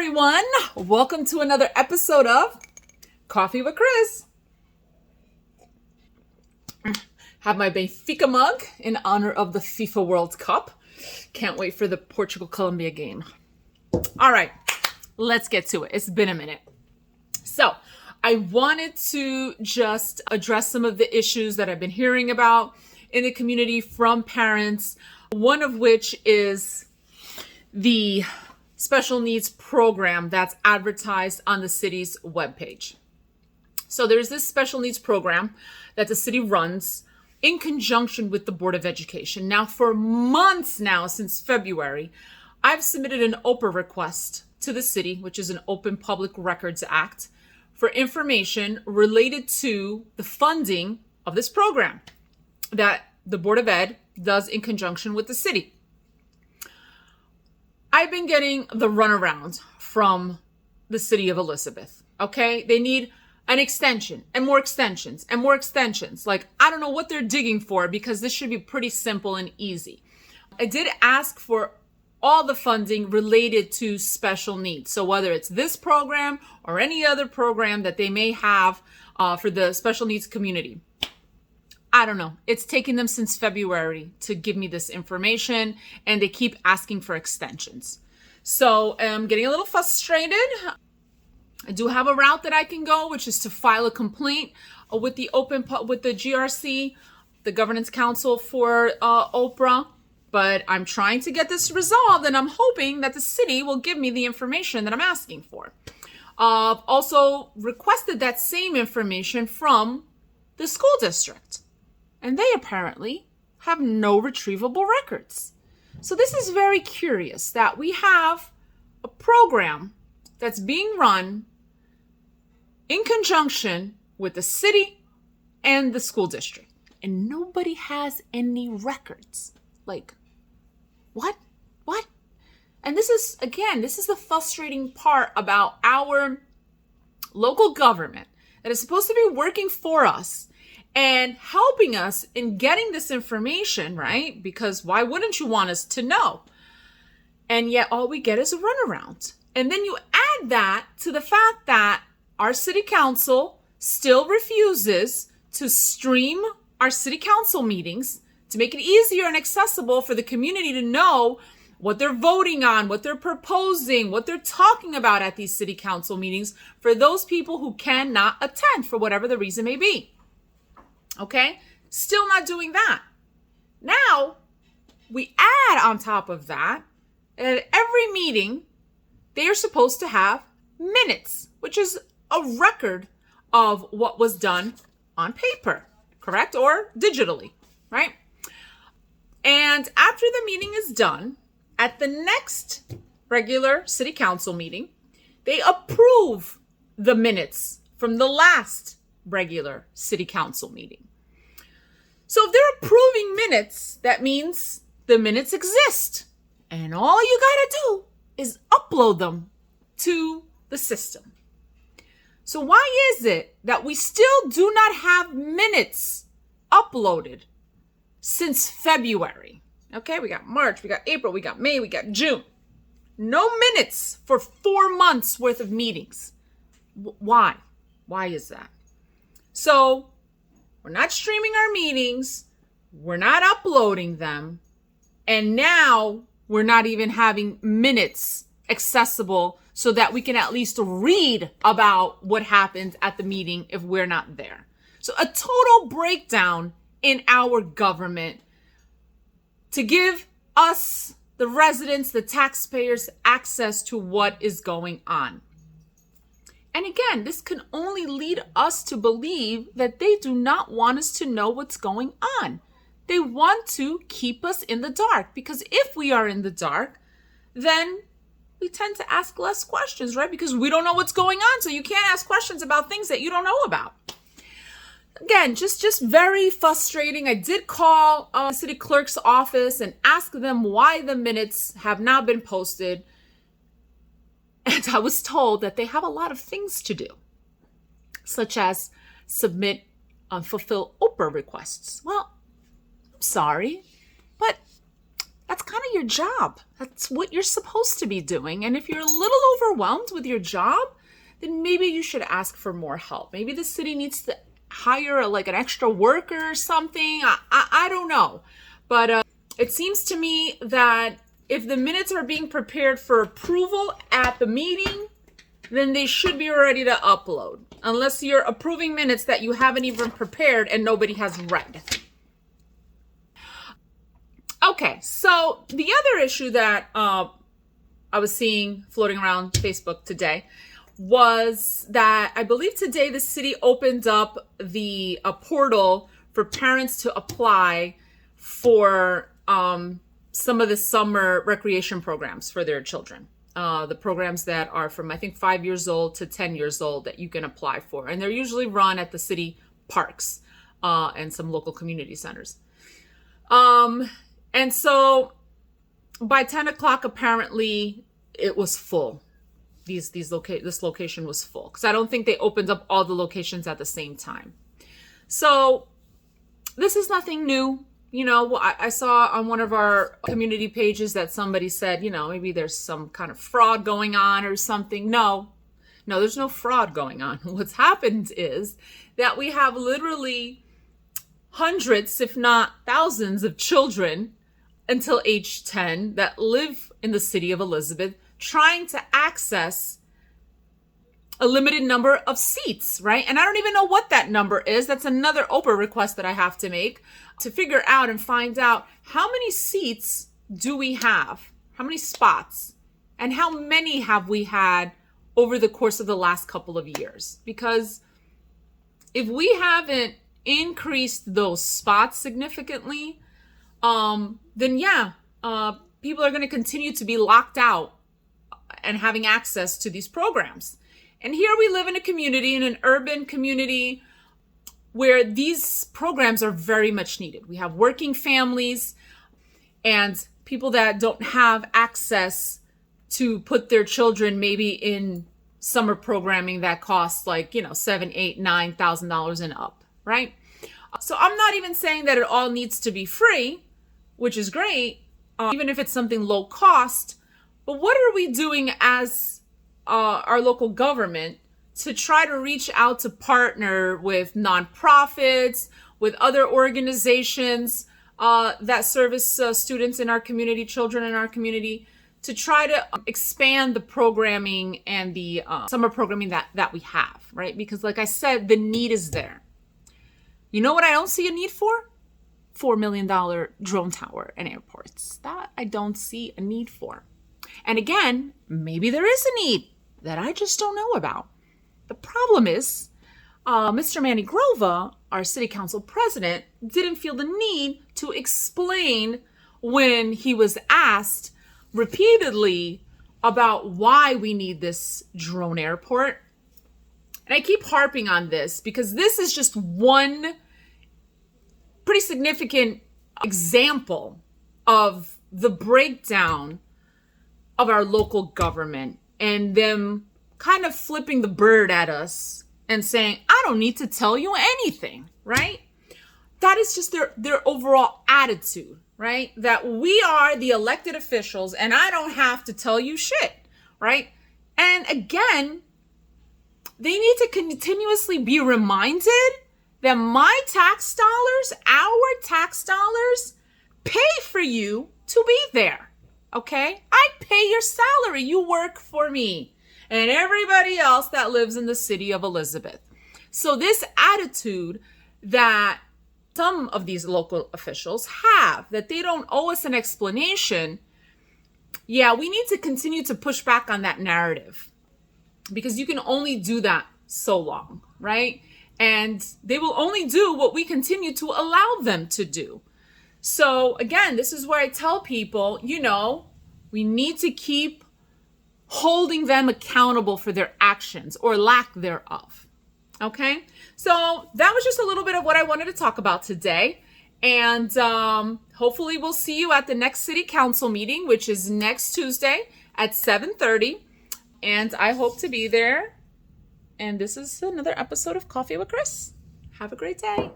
everyone. Welcome to another episode of Coffee with Chris. Have my Benfica mug in honor of the FIFA World Cup. Can't wait for the Portugal-Colombia game. All right, let's get to it. It's been a minute. So I wanted to just address some of the issues that I've been hearing about in the community from parents, one of which is the special needs program that's advertised on the city's webpage. So there's this special needs program that the city runs in conjunction with the Board of Education. Now, for months now, since February, I've submitted an OPRA request to the city, which is an Open Public Records Act, for information related to the funding of this program that the Board of Ed does in conjunction with the city. I've been getting the runaround from the city of Elizabeth, okay? They need an extension and more extensions and more extensions. Like, I don't know what they're digging for because this should be pretty simple and easy. I did ask for all the funding related to special needs. So whether it's this program or any other program that they may have for the special needs community. I don't know. It's taken them since February to give me this information, and they keep asking for extensions. So I'm getting a little frustrated. I do have a route that I can go, which is to file a complaint with the GRC, the Governance Council for OPRA. But I'm trying to get this resolved, and I'm hoping that the city will give me the information that I'm asking for. Also requested that same information from the school district. And they apparently have no retrievable records. So this is very curious that we have a program that's being run in conjunction with the city and the school district. And nobody has any records. Like, what? And this is the frustrating part about our local government that is supposed to be working for us and helping us in getting this information, right? Because why wouldn't you want us to know? And yet all we get is a runaround. And then you add that to the fact that our city council still refuses to stream our city council meetings to make it easier and accessible for the community to know what they're voting on, what they're proposing, what they're talking about at these city council meetings for those people who cannot attend for whatever the reason may be. Okay? Still not doing that. Now, we add on top of that, at every meeting, they are supposed to have minutes, which is a record of what was done on paper, correct? Or digitally, right? And after the meeting is done, at the next regular city council meeting, they approve the minutes from the last regular city council meeting. So if they're approving minutes, that means the minutes exist. And all you gotta do is upload them to the system. So why is it that we still do not have minutes uploaded since February? Okay, we got March, we got April, we got May, we got June. No minutes for 4 months worth of meetings. Why? Why is that? So we're not streaming our meetings, we're not uploading them, and now we're not even having minutes accessible so that we can at least read about what happened at the meeting if we're not there. So a total breakdown in our government to give us, the residents, the taxpayers, access to what is going on. And again, this can only lead us to believe that they do not want us to know what's going on. They want to keep us in the dark, because if we are in the dark, then we tend to ask less questions, right? Because we don't know what's going on, so you can't ask questions about things that you don't know about. Again, just very frustrating. I did call the city clerk's office and ask them why the minutes have not been posted. And I was told that they have a lot of things to do, such as submit unfulfilled OPRA requests. Well, I'm sorry, but That's kind of your job. That's what you're supposed to be doing. And if you're a little overwhelmed with your job, then maybe you should ask for more help. Maybe the city needs to hire like an extra worker or something. I don't know. But it seems to me that if the minutes are being prepared for approval at the meeting, then they should be ready to upload. Unless you're approving minutes that you haven't even prepared and nobody has read. Okay, so the other issue that I was seeing floating around Facebook today was that I believe today the city opened up a portal for parents to apply for some of the summer recreation programs for their children. The programs that are from, I think, 5 years old to 10 years old that you can apply for. And they're usually run at the city parks and some local community centers. And so by 10 o'clock, apparently it was full. This location was full because I don't think they opened up all the locations at the same time. So this is nothing new. You know, I saw on one of our community pages that somebody said, maybe there's some kind of fraud going on or something. No, there's no fraud going on. What's happened is that we have literally hundreds, if not thousands of children until age 10 that live in the city of Elizabeth trying to access a limited number of seats, right? And I don't even know what that number is. That's another Oprah request that I have to make to figure out and find out how many seats do we have? How many spots? And how many have we had over the course of the last couple of years? Because if we haven't increased those spots significantly, then people are going to continue to be locked out and having access to these programs. And here we live in a community, in an urban community, where these programs are very much needed. We have working families and people that don't have access to put their children maybe in summer programming that costs like, $7,000, $8,000, $9,000 and up, right? So I'm not even saying that it all needs to be free, which is great, even if it's something low cost. But what are we doing as our local government to try to reach out to partner with nonprofits, with other organizations that service students in our community, children in our community, to try to expand the programming and the summer programming that we have, right? Because like I said, the need is there. You know what I don't see a need for? $4 million drone tower in airports. That I don't see a need for. And again, maybe there is a need that I just don't know about. The problem is, Mr. Manny Grova, our city council president, didn't feel the need to explain when he was asked repeatedly about why we need this drone airport. And I keep harping on this because this is just one pretty significant example of the breakdown of our local government and them kind of flipping the bird at us and saying, I don't need to tell you anything, right? That is just their overall attitude, right? That we are the elected officials and I don't have to tell you shit, right? And again, they need to continuously be reminded that my tax dollars, our tax dollars, pay for you to be there. Okay? I pay your salary. You work for me and everybody else that lives in the city of Elizabeth. So this attitude that some of these local officials have, that they don't owe us an explanation, we need to continue to push back on that narrative because you can only do that so long, right? And they will only do what we continue to allow them to do. So again, this is where I tell people, we need to keep holding them accountable for their actions or lack thereof. Okay? So that was just a little bit of what I wanted to talk about today. And hopefully we'll see you at the next city council meeting, which is next Tuesday at 7:30. And I hope to be there. And this is another episode of Coffee with Chris. Have a great day.